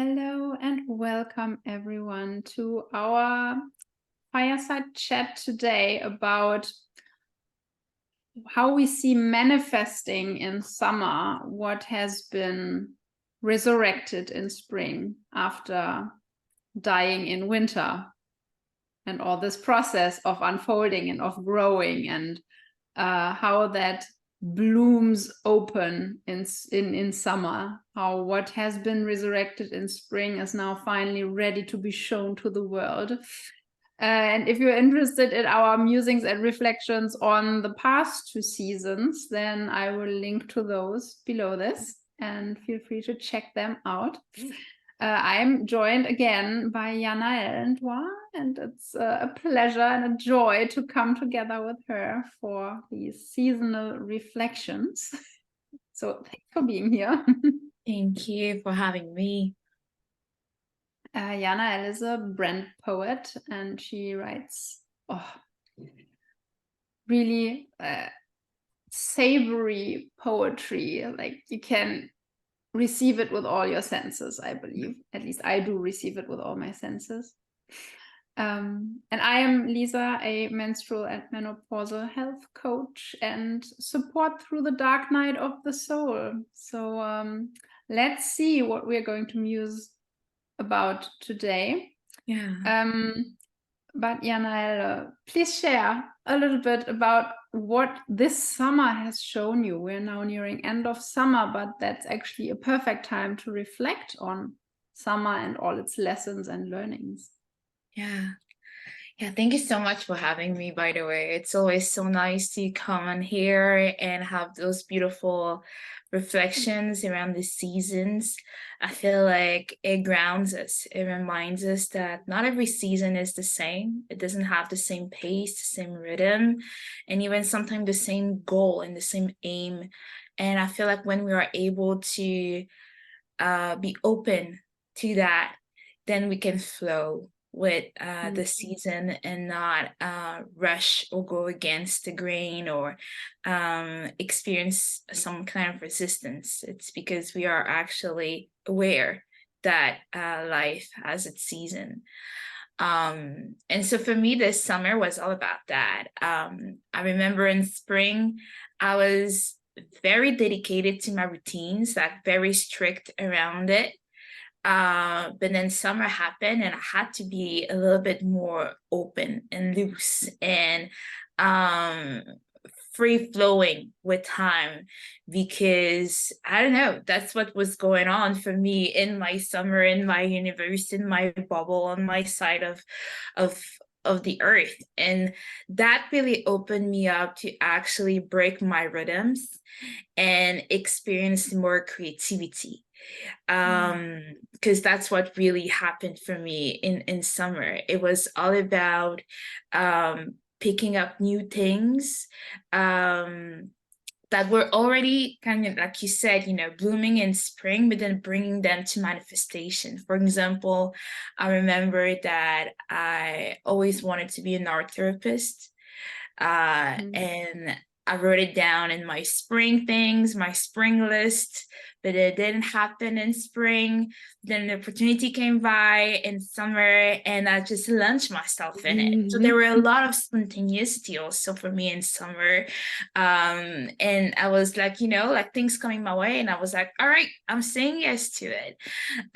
Hello and welcome everyone to our fireside chat today about how we see manifesting in summer what has been resurrected in spring after dying in winter, and all this process of unfolding and of growing, and how that blooms open in summer, how what has been resurrected in spring is now finally ready to be shown to the world. And if you're interested in our musings and reflections on the past two seasons, then I will link to those below this and feel free to check them out. I'm joined again by Yanaëlle Ntwa, and it's a pleasure and a joy to come together with her for these seasonal reflections. So thanks for being here. Thank you for having me. Yanaëlle is a brand poet, and she writes really savory poetry. Like, you can receive it with all your senses, I believe. At least I do receive it with all my senses. And I am Lisa, a menstrual and menopausal health coach and support through the dark night of the soul. So let's see what we're going to muse about today. Yeah. But Yanaëlle, please share a little bit about what this summer has shown you. We're now nearing end of summer, but that's actually a perfect time to reflect on summer and all its lessons and learnings. Yeah. Thank you so much for having me, by the way. It's always so nice to come on here and have those beautiful reflections around the seasons. I feel like it grounds us. It reminds us that not every season is the same. It doesn't have the same pace, the same rhythm, and even sometimes the same goal and the same aim. And I feel like when we are able to be open to that, then we can flow with the season and not rush or go against the grain or experience some kind of resistance. It's because we are actually aware that life has its season. And so for me, this summer was all about that. I remember in spring, I was very dedicated to my routines, like very strict around it. But then summer happened and I had to be a little bit more open and loose and free flowing with time, because I don't know, that's what was going on for me in my summer, in my universe, in my bubble, on my side of the earth. And that really opened me up to actually break my rhythms and experience more creativity, because that's what really happened for me in summer. It was all about picking up new things that were already kind of, like you said, blooming in spring, but then bringing them to manifestation. For example, I remember that I always wanted to be an art therapist, and I wrote it down in my spring things, my spring list, but it didn't happen in spring. Then the opportunity came by in summer and I just launched myself in it. So there were a lot of spontaneity also for me in summer. And I was like, like things coming my way, and I was like, all right, I'm saying yes to it.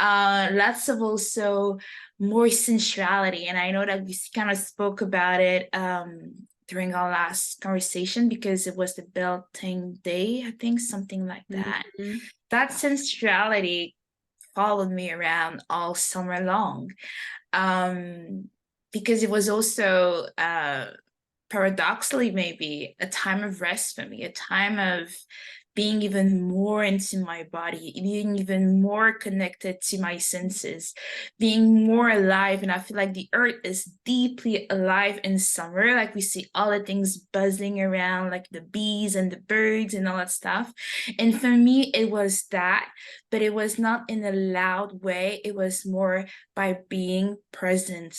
Lots of also more sensuality. And I know that we kind of spoke about it during our last conversation, because it was the belting day, I think, something like that. That sensuality followed me around all summer long, because it was also paradoxically maybe a time of rest for me, a time of being even more into my body, being even more connected to my senses, being more alive. And I feel like the earth is deeply alive in summer. Like we see all the things buzzing around, like the bees and the birds and all that stuff. And for me, it was that, but it was not in a loud way. It was more by being present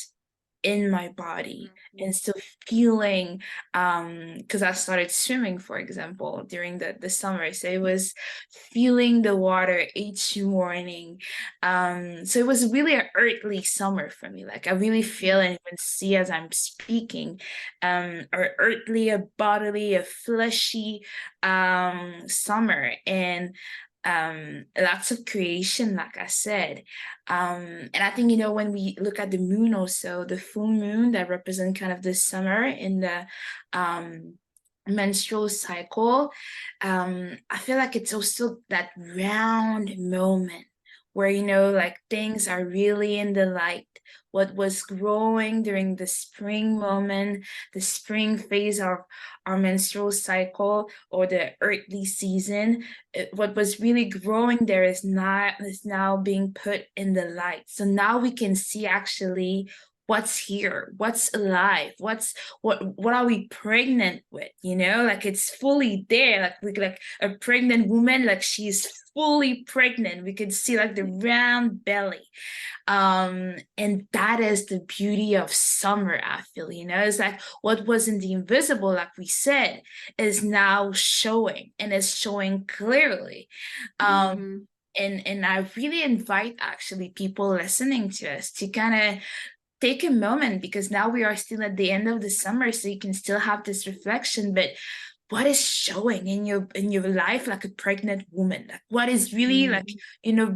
in my body and still feeling, because I started swimming, for example, during the summer. So it was feeling the water each morning. So it was really an earthly summer for me. Like I really feel and even see as I'm speaking, a earthly, a bodily, a fleshy summer. And lots of creation, like I said. And I think, when we look at the moon also, the full moon that represent kind of the summer in the menstrual cycle, I feel like it's also that round moment where, like things are really in the light. What was growing during the spring moment, the spring phase of our menstrual cycle or the earthly season, what was really growing there is now being put in the light. So now we can see actually what's here, what's alive, what are we pregnant with, like it's fully there, like a pregnant woman, like she's fully pregnant. We could see like the round belly. And that is the beauty of summer, I feel. It's like what was in the invisible, like we said, is now showing, and is showing clearly. And I really invite actually people listening to us to kind of take a moment, because now we are still at the end of the summer, so you can still have this reflection. But what is showing in your life, like a pregnant woman? Like what is really like,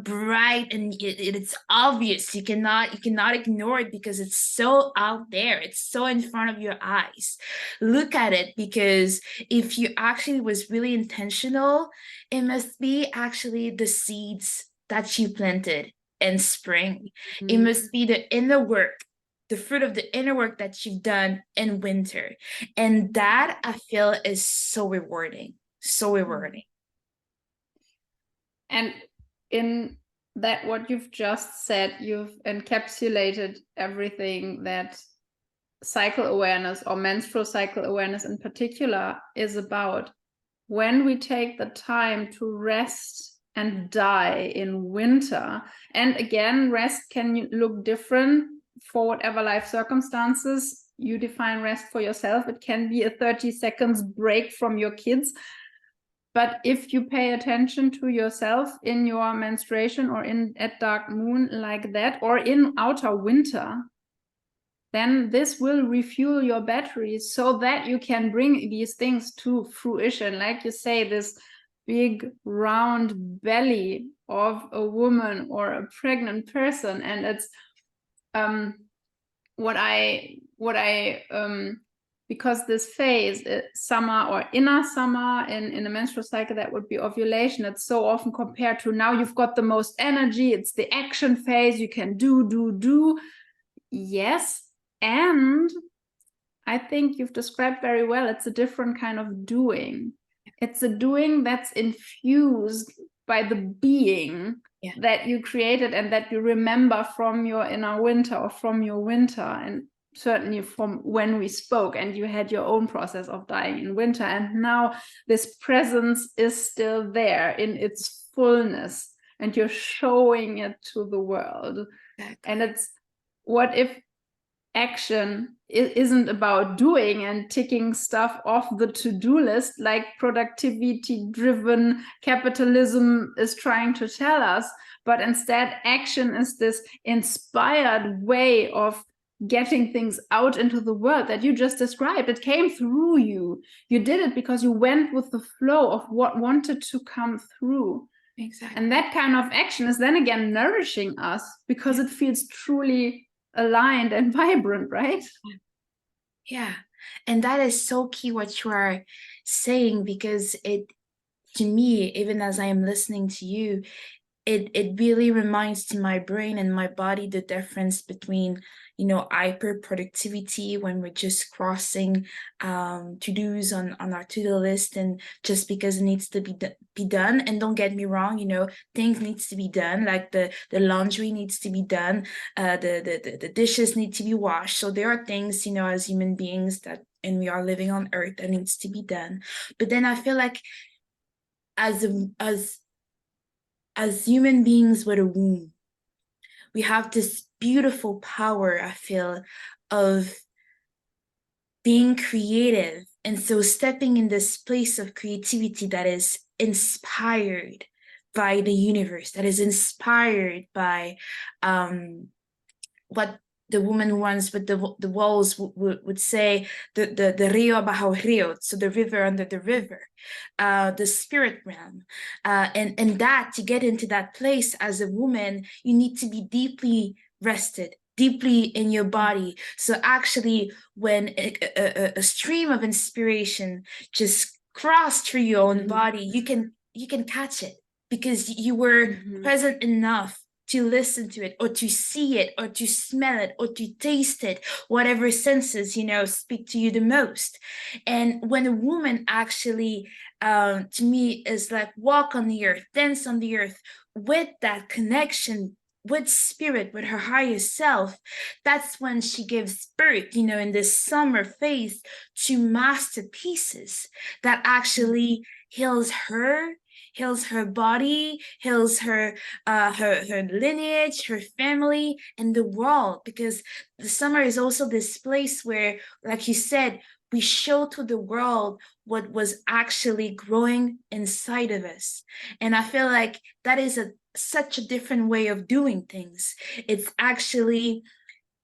bright, and it's obvious. You cannot ignore it, because it's so out there. It's so in front of your eyes. Look at it, because if you actually was really intentional, it must be actually the seeds that you planted in spring. It must be the inner work, the fruit of the inner work that you've done in winter. And that, I feel, is so rewarding. So rewarding. And in that, what you've just said, you've encapsulated everything that cycle awareness, or menstrual cycle awareness in particular, is about. When we take the time to rest and die in winter, and again, rest can look different for whatever life circumstances you define rest for yourself. It can be a 30 seconds break from your kids. But if you pay attention to yourself in your menstruation, or at dark moon like that, or in outer winter, then this will refuel your batteries so that you can bring these things to fruition. Like you say, this big round belly of a woman or a pregnant person. And it's what I because this phase, summer or inner summer in the menstrual cycle, that would be ovulation. It's so often compared to, now you've got the most energy, it's the action phase, you can do. Yes. And I think you've described very well, it's a different kind of doing. It's a doing that's infused by the being that you created and that you remember from your inner winter, or from your winter, and certainly from when we spoke and you had your own process of dying in winter. And now this presence is still there in its fullness, and you're showing it to the world. And it's, what if action isn't about doing and ticking stuff off the to-do list, like productivity driven capitalism is trying to tell us, but instead action is this inspired way of getting things out into the world that you just described. It came through you. You did it because you went with the flow of what wanted to come through. Exactly. And that kind of action is then again nourishing us, because it feels truly aligned and vibrant, right? Yeah. And that is so key what you are saying, because it, to me, even as I am listening to you, it really reminds to my brain and my body the difference between, hyperproductivity, when we're just crossing to-dos on our to-do list, and just because it needs to be done. And don't get me wrong, things needs to be done, like the laundry needs to be done, the dishes need to be washed. So there are things, as human beings, that, and we are living on earth, that needs to be done. But then I feel like as human beings with a womb, we have this beautiful power, I feel, of being creative. And so stepping in this place of creativity that is inspired by the universe, that is inspired by what the woman once with the walls would say, the rio abajo rio, so the river under the river, the spirit realm, and that to get into that place as a woman, you need to be deeply rested, deeply in your body. So actually, when a stream of inspiration just crossed through your own body, you can catch it because you were present enough to listen to it, or to see it, or to smell it, or to taste it, whatever senses, speak to you the most. And when a woman actually, to me, is like walk on the earth, dance on the earth with that connection with spirit, with her higher self, that's when she gives birth, in this summer phase, to masterpieces that actually heals her body, heals her lineage, her family, and the world. Because the summer is also this place where, like you said, we show to the world what was actually growing inside of us. And I feel like that is such a different way of doing things. It's actually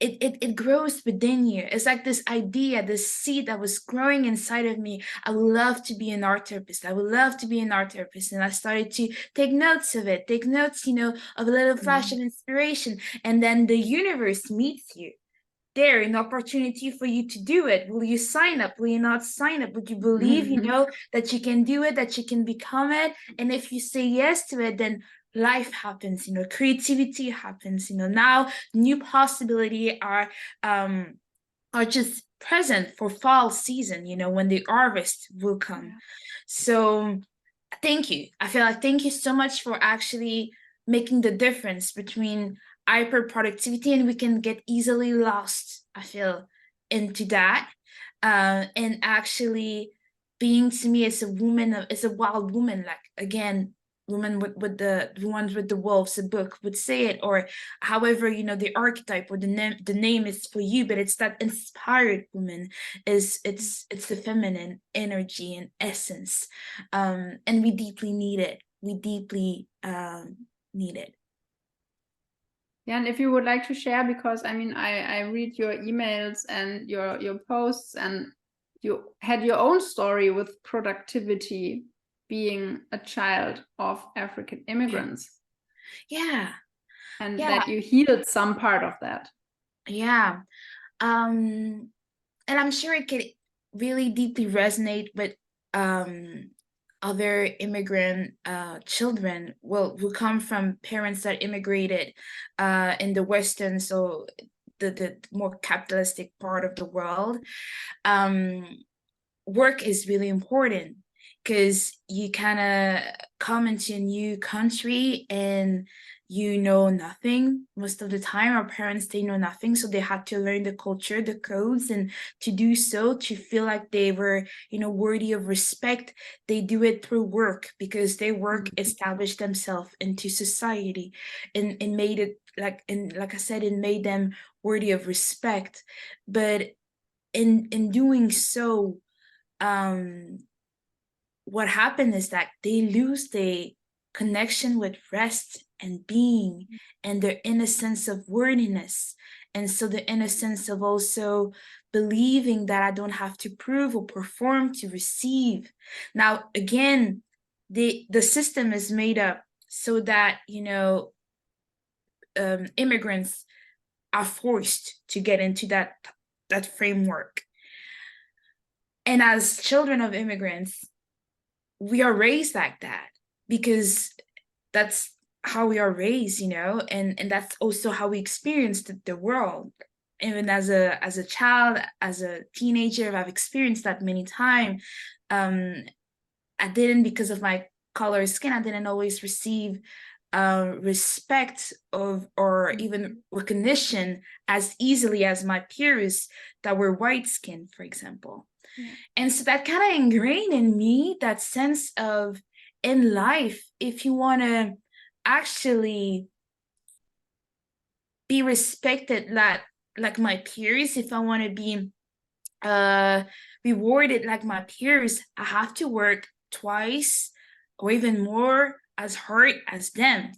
it grows within you. It's like this idea, this seed that was growing inside of me. I would love to be an art therapist. I would love to be an art therapist. And I started to take notes of it, of a little flash of inspiration. And then the universe meets you there, an opportunity for you to do it. Will you sign up? Will you not sign up? Would you believe, that you can do it, that you can become it? And if you say yes to it, then life happens, creativity happens, now new possibility are just present for fall season, when the harvest will come. So thank you. I feel like thank you so much for actually making the difference between hyperproductivity, and we can get easily lost, I feel, into that. And actually being, to me, as a woman, as a wild woman, like, again, woman with the ones with the wolves, the book would say it, or however, the archetype or the name is for you, but it's that inspired woman. It's the feminine energy and essence, and we deeply need it. We deeply need it. Yeah, and if you would like to share, because I read your emails and your posts, and you had your own story with productivity, being a child of African immigrants. Yeah. And that you healed some part of that. Yeah. And I'm sure it could really deeply resonate with other immigrant children who come from parents that immigrated in the Western, so the more capitalistic part of the world. Work is really important because you kind of come into a new country and you know nothing most of the time. Our parents, they know nothing, so they had to learn the culture, the codes, and to do so, to feel like they were, worthy of respect, they do it through work, because their work established themselves into society and made it, like I said, it made them worthy of respect. But in doing so, what happened is that they lose the connection with rest and being, and their innocence of worthiness. And so the innocence of also believing that I don't have to prove or perform to receive. Now, again, the system is made up so that, immigrants are forced to get into that framework. And as children of immigrants, we are raised like that because that's how we are raised, and that's also how we experienced the world. Even as a child, as a teenager, I've experienced that many times. I didn't, because of my color of skin, I didn't always receive respect or even recognition as easily as my peers that were white skinned, for example. And so that kind of ingrained in me that sense of, in life, if you want to actually be respected, that like my peers, if I want to be rewarded like my peers, I have to work twice or even more as hard as them.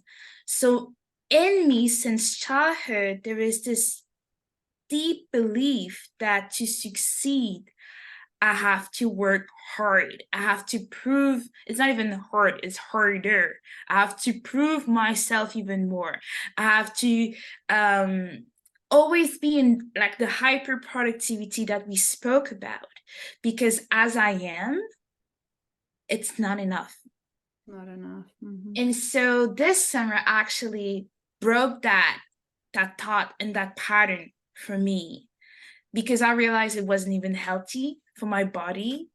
So in me, since childhood, there is this deep belief that to succeed, I have to work hard. I have to prove, it's not even hard, it's harder. I have to prove myself even more. I have to always be in like the hyper productivity that we spoke about, because as I am, it's not enough. Not enough. Mm-hmm. And so this summer actually broke that thought and that pattern for me, because I realized it wasn't even healthy for my body.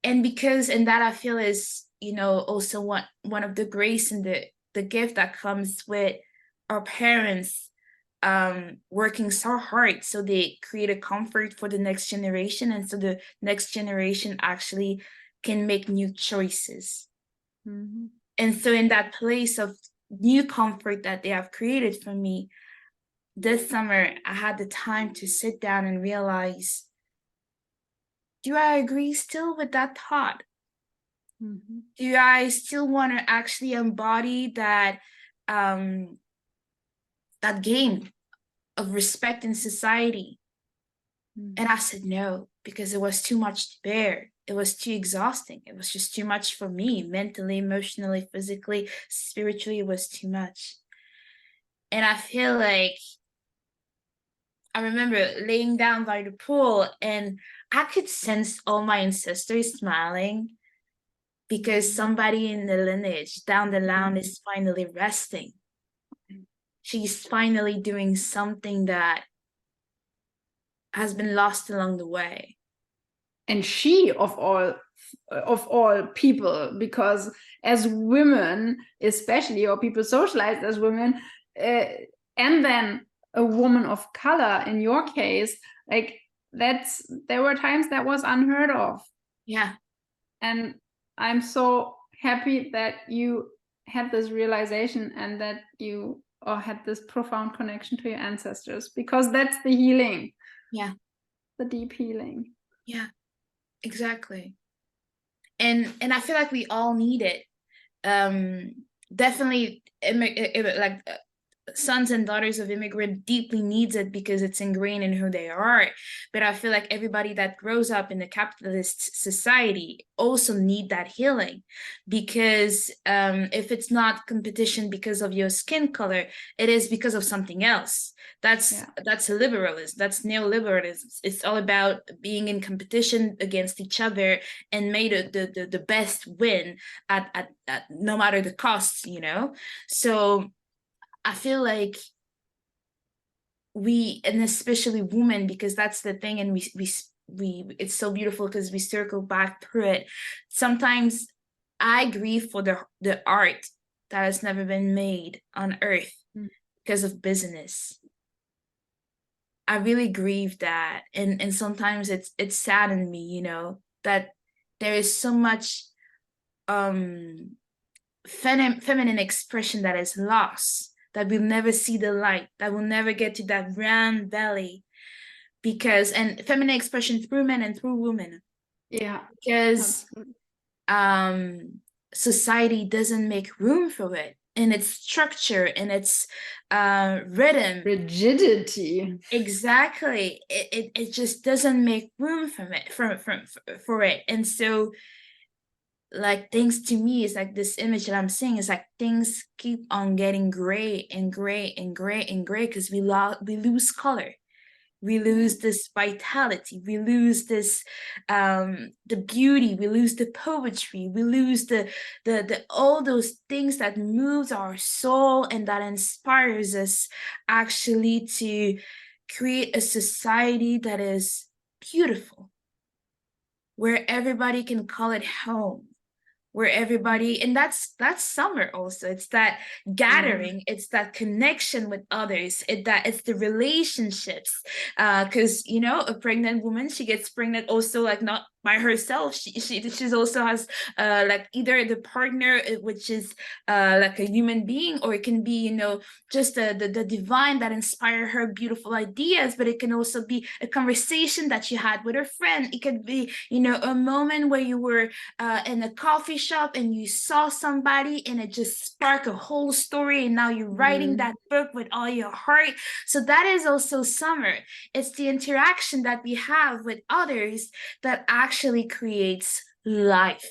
And that I feel is, also one of the grace and the gift that comes with our parents working so hard, so they create a comfort for the next generation, and so the next generation actually can make new choices. Mm-hmm. And so in that place of new comfort that they have created for me, this summer I had the time to sit down and realize, do I agree still with that thought? Mm-hmm. Do I still want to actually embody that that game of respect in society? Mm-hmm. And I said no, because it was too much to bear. It was too exhausting. It was just too much for me, mentally, emotionally, physically, spiritually. It was too much. And I feel like I remember laying down by the pool, and I could sense all my ancestors smiling, because somebody in the lineage down the line is finally resting. She's finally doing something that has been lost along the way. And she, of all people, because as women, especially, or people socialized as women, and then a woman of color, in your case, like there were times that was unheard of. Yeah. And I'm so happy that you had this realization, and that you had this profound connection to your ancestors, because that's the healing. Yeah. The deep healing. Yeah, exactly. And I feel like we all need it. Definitely, like sons and daughters of immigrant deeply needs it, because it's ingrained in who they are. But I feel like everybody that grows up in a capitalist society also need that healing, because if it's not competition because of your skin color, it is because of something else. That's liberalism. That's neoliberalism. It's all about being in competition against each other and made the best win at no matter the cost, So I feel like we, and especially women, because that's the thing, and we it's so beautiful because we circle back through it. Sometimes I grieve for the art that has never been made on earth because of business. I really grieve that, and sometimes it's saddened me, that there is so much feminine expression that is lost, that will never see the light, that will never get to that round belly, and feminine expression through men and through women. Yeah. Because society doesn't make room for it in its structure, in its rhythm. Rigidity. Exactly. It just doesn't make room for it. And so, like, things to me is like this image that I'm seeing is like things keep on getting gray and gray and gray and gray, because we lose color, we lose this vitality, we lose this the beauty, we lose the poetry, we lose the all those things that moves our soul and that inspires us actually to create a society that is beautiful, where everybody can call it home, where everybody, and that's summer also, it's that gathering, it's that connection with others, it's the relationships, because a pregnant woman, she gets pregnant also, like not by herself. She's also has like either the partner, which is like a human being, or it can be, you know, just the divine that inspire her beautiful ideas. But it can also be a conversation that you had with a friend. It could be, you know, a moment where you were in a coffee shop and you saw somebody and it just sparked a whole story, and now you're writing that book with all your heart. So that is also summer. It's the interaction that we have with others that actually creates life.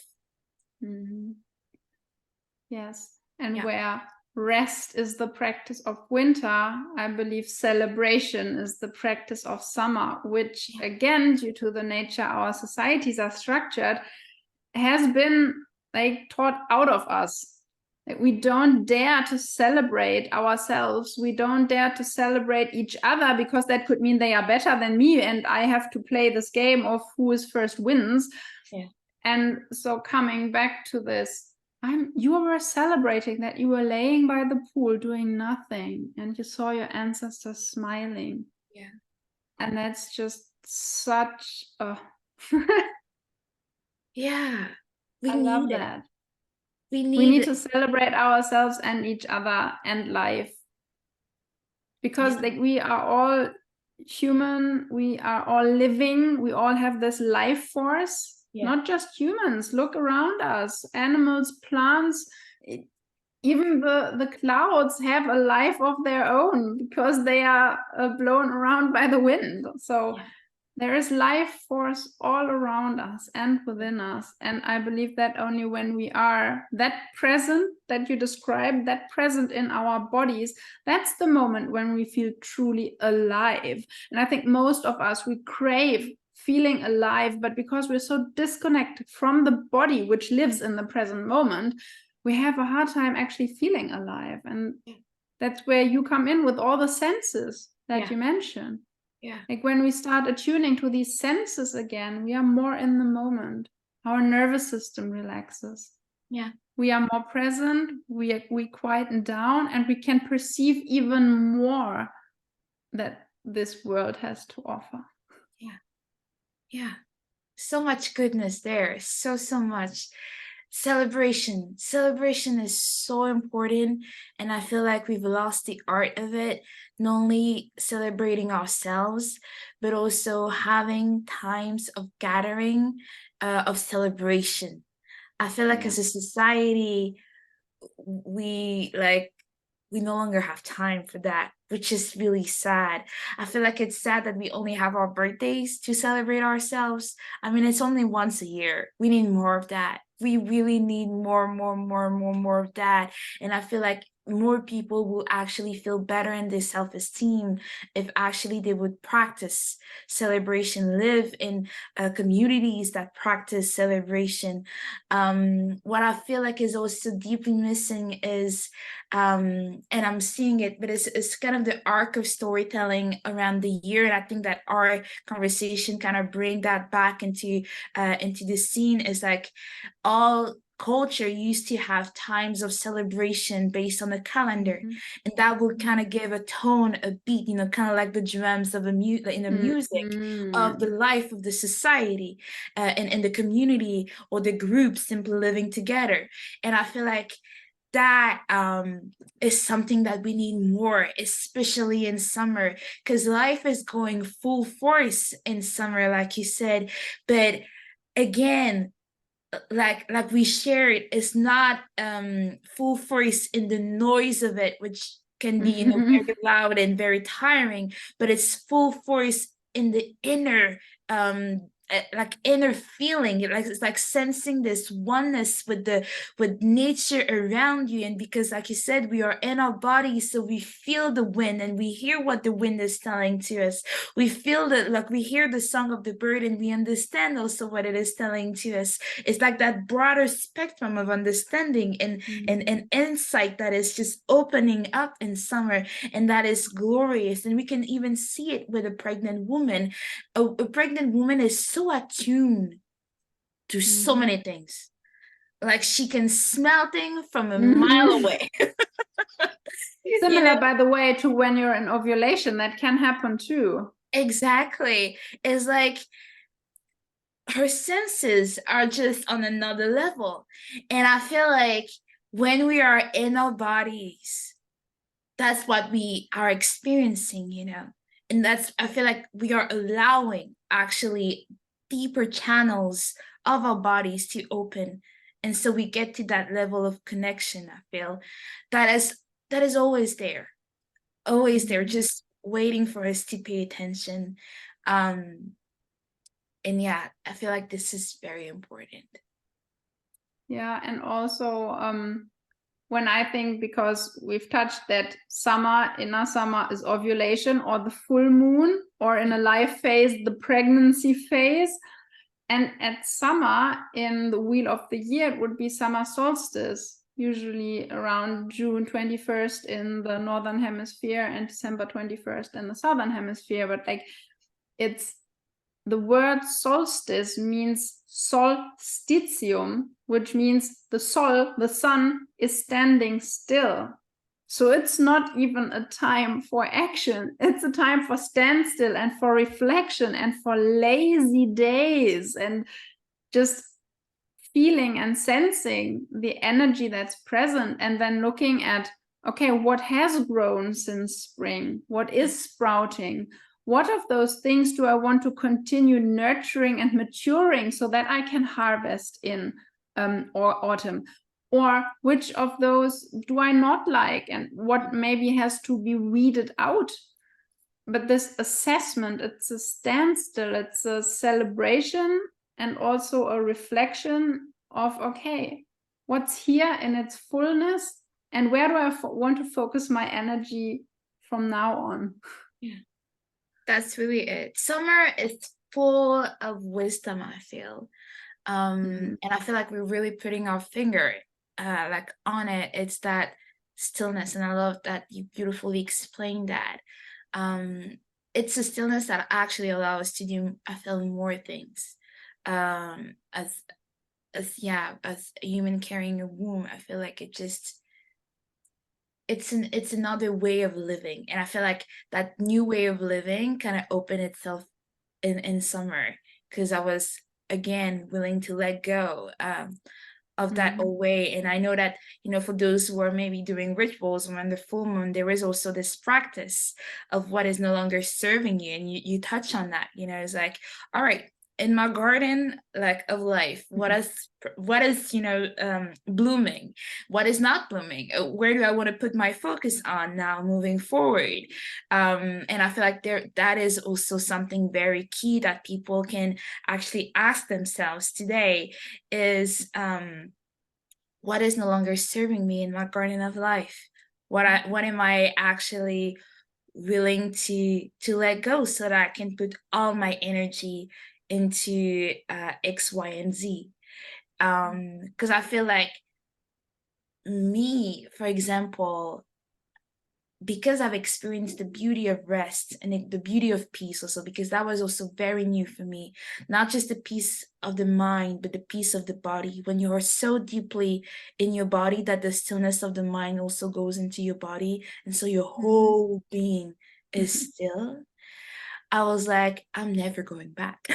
Yes. And where rest is the practice of winter, I believe celebration is the practice of summer, which again, due to the nature our societies are structured, has been like taught out of us. We don't dare to celebrate ourselves. We don't dare to celebrate each other, because that could mean they are better than me and I have to play this game of who is first wins. And so coming back to this, you were celebrating that you were laying by the pool doing nothing and you saw your ancestors smiling. And that's just such a we love need that. it. We need to celebrate ourselves and each other and life, because like we are all human, we are all living, we all have this life force. Not just humans, look around us, animals, plants, even the clouds have a life of their own because they are blown around by the wind. So there is life force all around us and within us. And I believe that only when we are that present that you described, that present in our bodies, that's the moment when we feel truly alive. And I think most of us, we crave feeling alive, but because we're so disconnected from the body, which lives in the present moment, we have a hard time actually feeling alive. And that's where you come in with all the senses that you mentioned. Like when we start attuning to these senses again, we are more in the moment. Our nervous system relaxes. We are more present, we quieten down, and we can perceive even more that this world has to offer. So much goodness there. So much. Celebration is so important, and I feel like we've lost the art of it, not only celebrating ourselves but also having times of gathering, of celebration. I feel like as a society we no longer have time for that, which is really sad. I feel like it's sad that we only have our birthdays to celebrate ourselves. I mean, it's only once a year. We need more of that. We really need more of that. And I feel like more people will actually feel better in their self-esteem if actually they would practice celebration, live in communities that practice celebration. What I feel like is also deeply missing is, and I'm seeing it, but it's kind of the arc of storytelling around the year. And I think that our conversation kind of bring that back into the scene, is like all culture used to have times of celebration based on the calendar, and that would kind of give a tone, a beat, you know, kind of like the drums of in the music of the life of the society, and in the community or the group simply living together. And I feel like that is something that we need more, especially in summer, because life is going full force in summer, like you said. But again, like we shared, it's not full force in the noise of it, which can be, you know, very loud and very tiring, but it's full force in the inner like inner feeling. It's like sensing this oneness with nature around you. And because, like you said, we are in our bodies, so we feel the wind and we hear what the wind is telling to us. We feel that, like we hear the song of the bird and we understand also what it is telling to us. It's like that broader spectrum of understanding and insight that is just opening up in summer, and that is glorious. And we can even see it with a pregnant woman. A pregnant woman is so attuned to so many things. Like she can smell things from a mile away. Similar, you know, by the way, to when you're in ovulation, that can happen too. Exactly. It's like her senses are just on another level. And I feel like when we are in our bodies, that's what we are experiencing, you know. And that's, I feel like we are allowing actually deeper channels of our bodies to open. And so we get to that level of connection, I feel, that is always there, just waiting for us to pay attention. And yeah, I feel like this is very important. Yeah, and also when I think, because we've touched that summer, inner summer is ovulation or the full moon, or in a life phase, the pregnancy phase. And at summer, in the wheel of the year, it would be summer solstice, usually around June 21st in the Northern Hemisphere and December 21st in the Southern Hemisphere. But like, it's, the word solstice means solstitium, which means the sol, the sun, is standing still. So it's not even a time for action. It's a time for standstill and for reflection and for lazy days and just feeling and sensing the energy that's present, and then looking at, okay, what has grown since spring? What is sprouting? What of those things do I want to continue nurturing and maturing so that I can harvest in or autumn? Or which of those do I not like, and what maybe has to be weeded out? But this assessment, it's a standstill, it's a celebration, and also a reflection of, okay, what's here in its fullness, and where do I want to focus my energy from now on? Yeah, that's really it. Summer is full of wisdom, I feel. And I feel like we're really putting our finger like on it. It's that stillness, and I love that you beautifully explained that. It's a stillness that actually allows us to do, I feel, more things. As a human carrying a womb, I feel like it's another way of living, and I feel like that new way of living kind of opened itself in summer, because I was again willing to let go of that away. And I know that, you know, for those who are maybe doing rituals around the full moon, there is also this practice of what is no longer serving you, and you touch on that. You know, it's like, all right, in my garden, like, of life, what is you know, blooming, what is not blooming, where do I want to put my focus on now moving forward? And I feel like that is also something very key that people can actually ask themselves today is, what is no longer serving me in my garden of life? What am I actually willing to let go, so that I can put all my energy into X, Y, and Z? Because I feel like me, for example, because I've experienced the beauty of rest and the beauty of peace also, because that was also very new for me, not just the peace of the mind, but the peace of the body. When you are so deeply in your body that the stillness of the mind also goes into your body, and so your whole being is still, I was like, I'm never going back.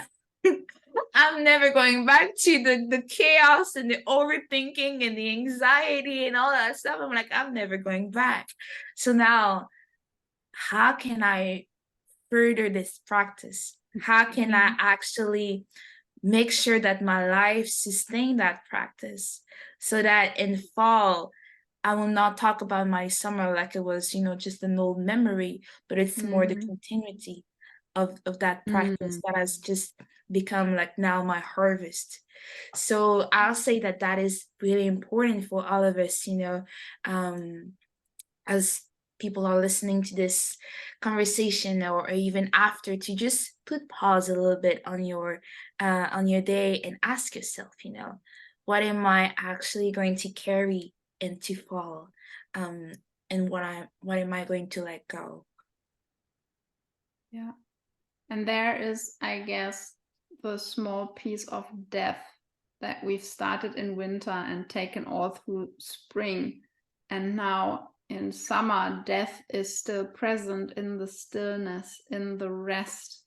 I'm never going back to the chaos and the overthinking and the anxiety and all that stuff. I'm like, I'm never going back. So now, how can I further this practice? How can I actually make sure that my life sustain that practice, so that in fall, I will not talk about my summer like it was, you know, just an old memory, but it's more the continuity of that practice that has just become like now my harvest. So I'll say that that is really important for all of us, you know, as people are listening to this conversation, or even after, to just put pause a little bit on your day and ask yourself, you know, what am I actually going to carry into fall, and what am I going to let go? Yeah. And there is, I guess, the small piece of death that we've started in winter and taken all through spring. And now in summer, death is still present in the stillness, in the rest,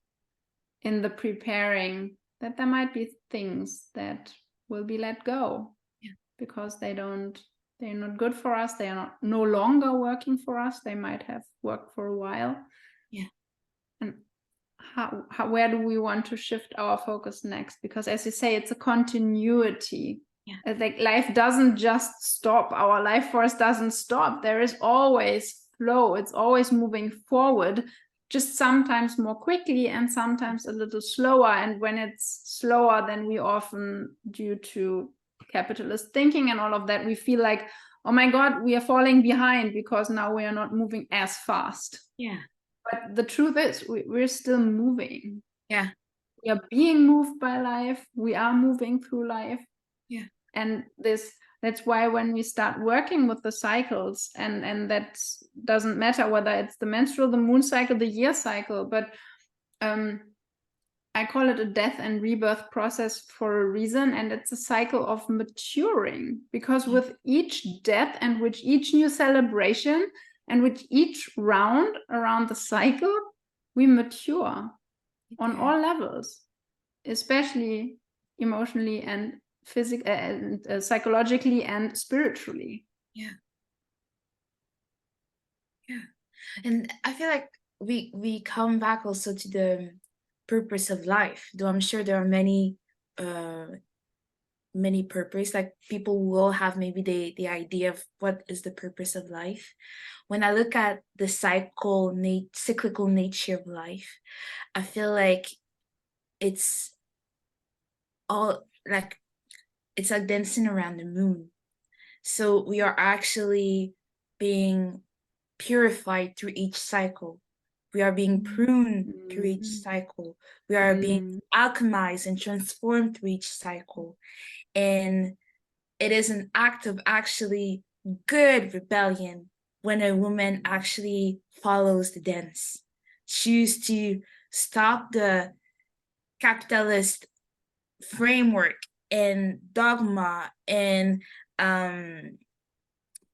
in the preparing that there might be things that will be let go, Yeah. because they're not good for us. They are no longer working for us. They might have worked for a while. Yeah. And where do we want to shift our focus next? Because as you say, it's a continuity. Yeah. It's like life doesn't just stop. Our life force doesn't stop. There is always flow. It's always moving forward, just sometimes more quickly and sometimes a little slower. And when it's slower, then we often, due to capitalist thinking and all of that, we feel like, oh my God, we are falling behind because now we are not moving as fast. Yeah. But the truth is, we're still moving. Yeah. We are being moved by life. We are moving through life. Yeah. And that's why when we start working with the cycles, and that doesn't matter whether it's the menstrual, the moon cycle, the year cycle, but I call it a death and rebirth process for a reason. And it's a cycle of maturing, because with each death and with each new celebration and with each round around the cycle, we mature on all levels, especially emotionally and physically and psychologically and spiritually. Yeah. And I feel like we come back also to the purpose of life, though I'm sure there are many purpose, like people will have maybe the idea of what is the purpose of life. When I look at the cyclical nature of life, I feel like it's all like it's like dancing around the moon. So we are actually being purified through each cycle. We are being pruned through each cycle. We are being alchemized and transformed through each cycle. And it is an act of actually good rebellion when a woman actually follows the dance, choose to stop the capitalist framework and dogma and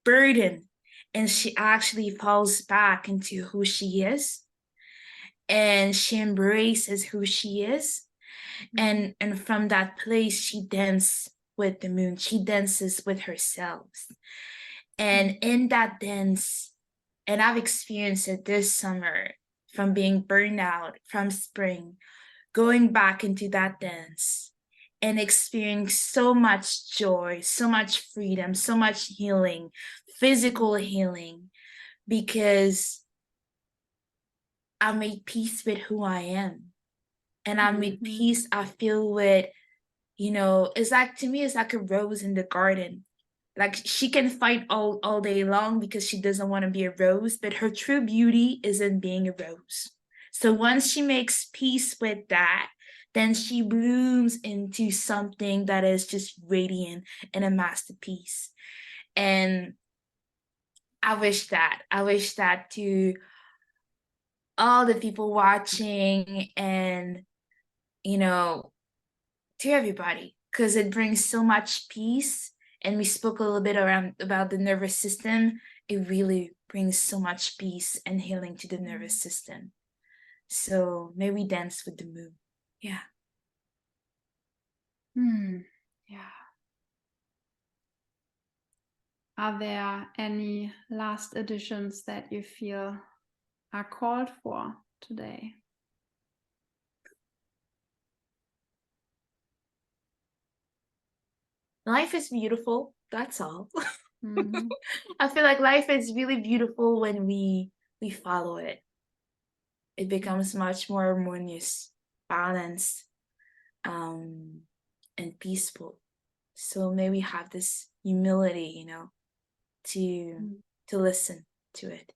burden, and she actually falls back into who she is, and she embraces who she is, and from that place she dances with the moon, she dances with herself. And in that dance, and I've experienced it this summer, from being burned out from spring, going back into that dance and experiencing so much joy, so much freedom, so much healing, physical healing, because I made peace with who I am. And I made peace, I feel with, it's like, to me, it's like a rose in the garden. Like, she can fight all day long because she doesn't want to be a rose, but her true beauty is in being a rose. So once she makes peace with that, then she blooms into something that is just radiant and a masterpiece. And I wish that to all the people watching, and, to everybody, because it brings so much peace. And we spoke a little bit about the nervous system. It really brings so much peace and healing to the nervous system. So may we dance with the moon. Yeah. Yeah. Are there any last additions that you feel are called for today? Life is beautiful. That's all. I feel like life is really beautiful when we follow it. It becomes much more harmonious, balanced, and peaceful. So may we have this humility, to listen to it.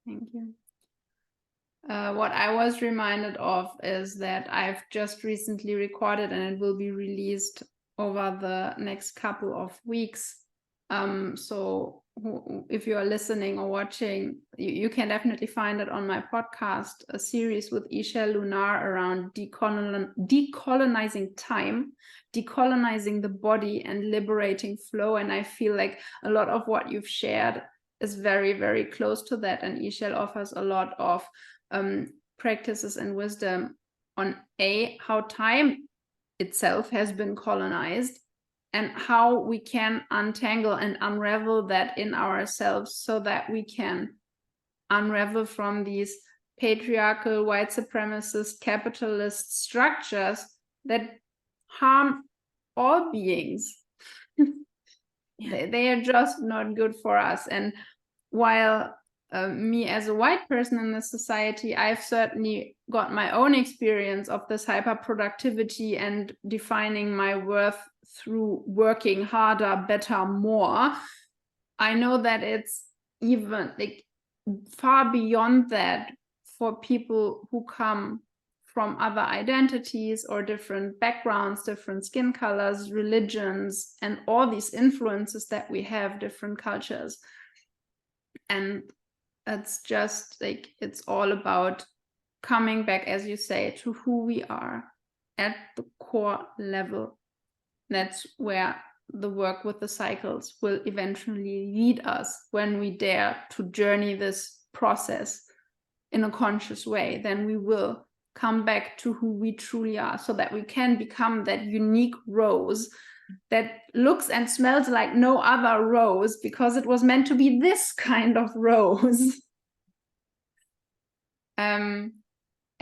Thank you. What I was reminded of is that I've just recently recorded, and it will be released over the next couple of weeks. So if you are listening or watching, you can definitely find it on my podcast, a series with Yanaëlle Ntwa around decolonizing time, decolonizing the body, and liberating flow. And I feel like a lot of what you've shared is very, very close to that. And Yanaëlle offers a lot of practices and wisdom on how time itself has been colonized, and how we can untangle and unravel that in ourselves, so that we can unravel from these patriarchal, white supremacist, capitalist structures that harm all beings. They are just not good for us. And while me as a white person in this society, I've certainly got my own experience of this hyperproductivity and defining my worth through working harder, better, more. I know that it's even like far beyond that for people who come from other identities or different backgrounds, different skin colors, religions, and all these influences that we have, different cultures. And it's just like, it's all about coming back, as you say, to who we are at the core level. That's where the work with the cycles will eventually lead us, when we dare to journey this process in a conscious way. Then we will come back to who we truly are, so that we can become that unique rose that looks and smells like no other rose, because it was meant to be this kind of rose.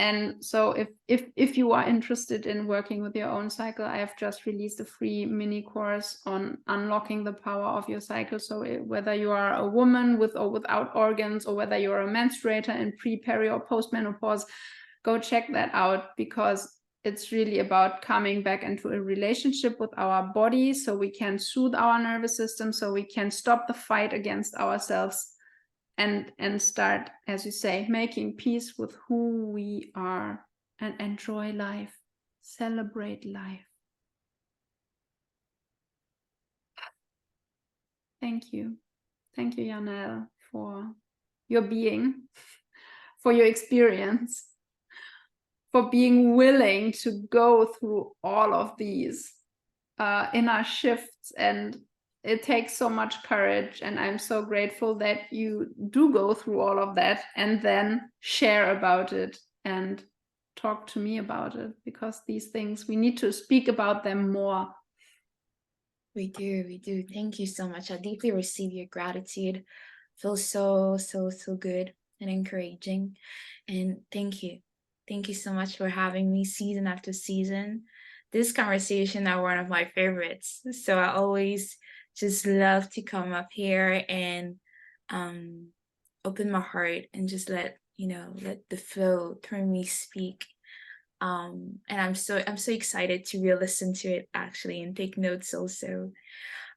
And so if you are interested in working with your own cycle, I have just released a free mini course on unlocking the power of your cycle. So whether you are a woman with or without organs, or whether you're a menstruator in pre, peri, or post-menopause, go check that out, because it's really about coming back into a relationship with our body, so we can soothe our nervous system, so we can stop the fight against ourselves, and start, as you say, making peace with who we are, and enjoy life, celebrate life. Thank you, Yanaëlle, for your being, for your experience, for being willing to go through all of these inner shifts. And it takes so much courage, and I'm so grateful that you do go through all of that and then share about it and talk to me about it, because these things, we need to speak about them more. We do. Thank you so much. I deeply receive your gratitude. Feels so good and encouraging. And thank you. Thank you so much for having me season after season. This conversation are one of my favorites. So I always just love to come up here and open my heart and just let the flow through me speak. And I'm so excited to re-listen to it actually, and take notes also.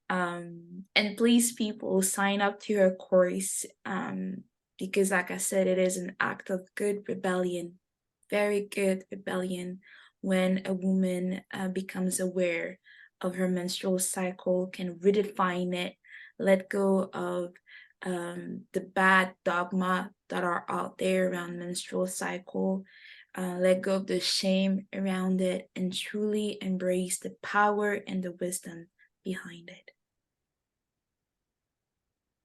And please, people, sign up to her course, because like I said, it is an act of good rebellion, very good rebellion, when a woman becomes aware of her menstrual cycle, can redefine it, let go of the bad dogma that are out there around menstrual cycle, let go of the shame around it, and truly embrace the power and the wisdom behind it.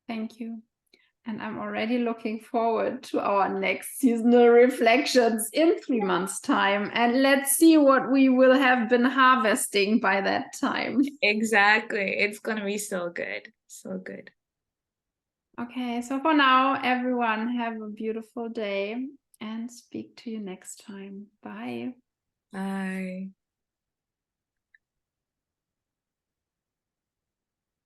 Thank you. And I'm already looking forward to our next seasonal reflections in 3 months' time. And let's see what we will have been harvesting by that time. Exactly. It's going to be so good. So good. Okay, so for now, everyone, have a beautiful day, and speak to you next time. Bye. Bye.